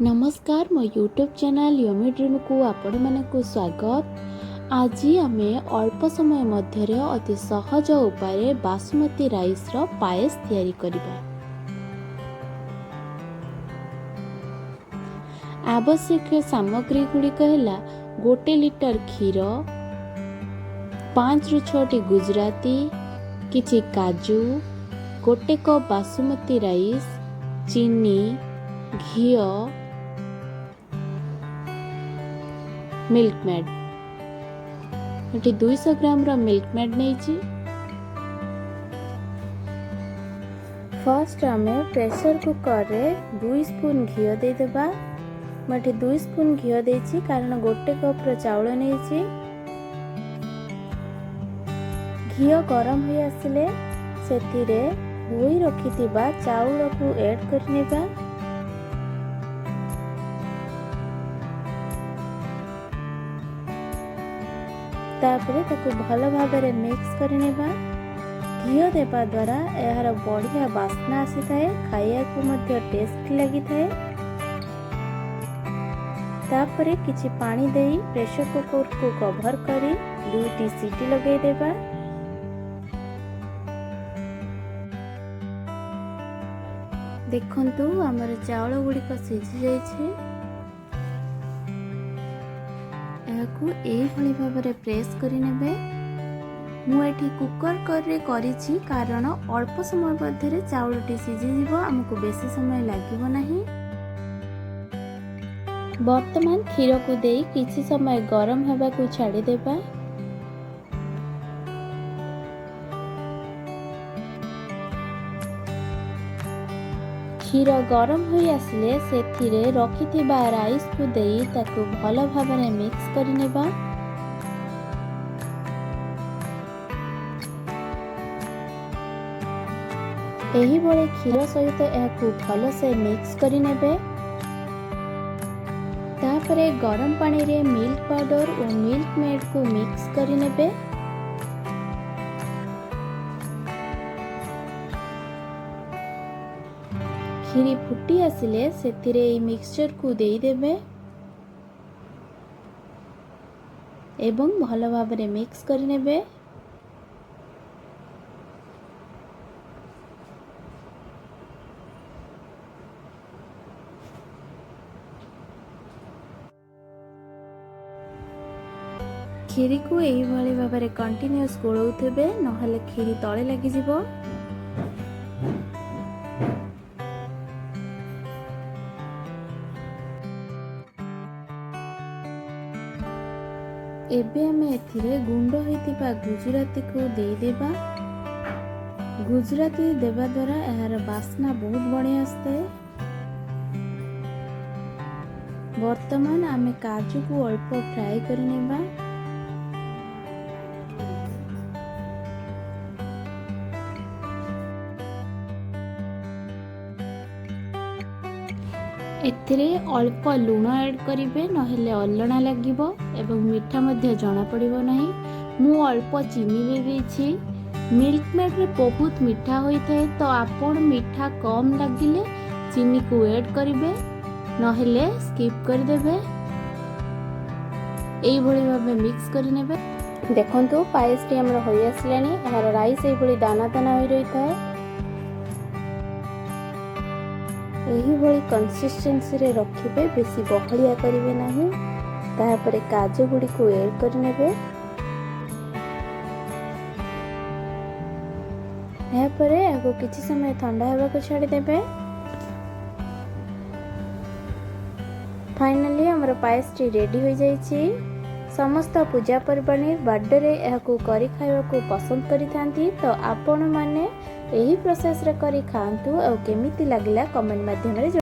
नमस्कार मो YouTube channel yummy dream को आपण मानक स्वागत। आज आम अल्प समय मध्य अति सहज उपाय बासमती राइस रो पायस तैयारी करिबा। आवश्यक सामग्री गुड़िक है 1 लिटर क्षीर, 5 ରୁ 6 गुजराती, किछि काजू, 1 कप बासमती राइस, चीनी, घी, मिल्क मेड। ये 200 ग्राम रो मिल्क मेड नहीं। फर्स्ट आम प्रेशर कुकर रे 2 स्पून घी दे देबा। मैं 2 स्पून घी देछि कारण 1 कप रो चाउल नहीं। घी गरम हो आसिले सेतिरे धोई रखिथिबा चाउल को ऐड करनेबा। तापरे ताको भल भाव में मिक्स करनेबा। घी देवा द्वारा यार बढ़िया बास्ना आसी थाए, खाइया को मध्य टेस्ट लगी थाए। तापरे किछि पानी देई प्रेशर कुकर को कवर करी 2टी सीटी लगे देबा। देखंतु हमर चावल गुड़िक सिझी जाइछे। एभली भाव में प्रेस करें। मुझे कुकर करिछि कारण अल्प समय मध्य चाउलटी सिझीज, आमको बेसी समय लगे नहीं। वर्तमान क्षीर को दे किछि समय गरम होगा को छाड़ी देबा। क्षीर गरम हो आसिले सेथिरे रखिथिबा राइस को देई ताको भल भाव में मिक्स करनेबा। एही बळे क्षीर सहित याकू भल से मिक्स करनेबे। तापरे गरम पानी रे मिल्क पाउडर और मिल्क मेड को मिक्स करनेबे। खीरी फुटी आसिले सेतिरे ए मिक्सचर को देई देबे एवं भल भाव में मिक्स करनेबे। खीरी को एही भली भाव में कंटिन्यूअस गोळौथेबे, नहले खीरी तळे लागि जिवो। एबे हमें एथिरे गुंड होइतिबा गुजराती को दे देबा। गुजराती देवा द्वारा यार बास्ना बहुत बढ़िया आसते। वर्तमान आमे काजू को अल्प फ्राई करनेबा। एथिरे अल्प लुण ऐड करिवे, नहेले अलणा लागिबो एवं मीठा मध्य जଣା पड़िबो नाही। मु अल्प चीनी दे देछि। मिल्क मेड रे बहुत मीठा होई थाए, तो आपण मीठा कम लागिले चीनी को ऐड करिवे, नहेले स्किप कर देबे। एई भली भाबे मिक्स करनेबे। देखंतु पायसटी हमर होई आसलानी। यार राइस एई भली दाना दाना होई रही थाए। यही भली कंसिस्टेंसी रे रखिबे, बेसी बहलिया करिवे नाही। तारपरे काजू गुडी को ऐड करनेबे। या परे आगो किछि समय ठंडा हेबा को छाडी देबे। फाइनली हमर पायसटी रेडी हो जाइछि। समस्त पूजा पर्वणी बर्थडे रे एहाकू करी खाइबा को पसंद करि थांती, तो आपण माने एही प्रोसेस रे करी खांतु। और केमिति लागिला कमेंट माध्यम रे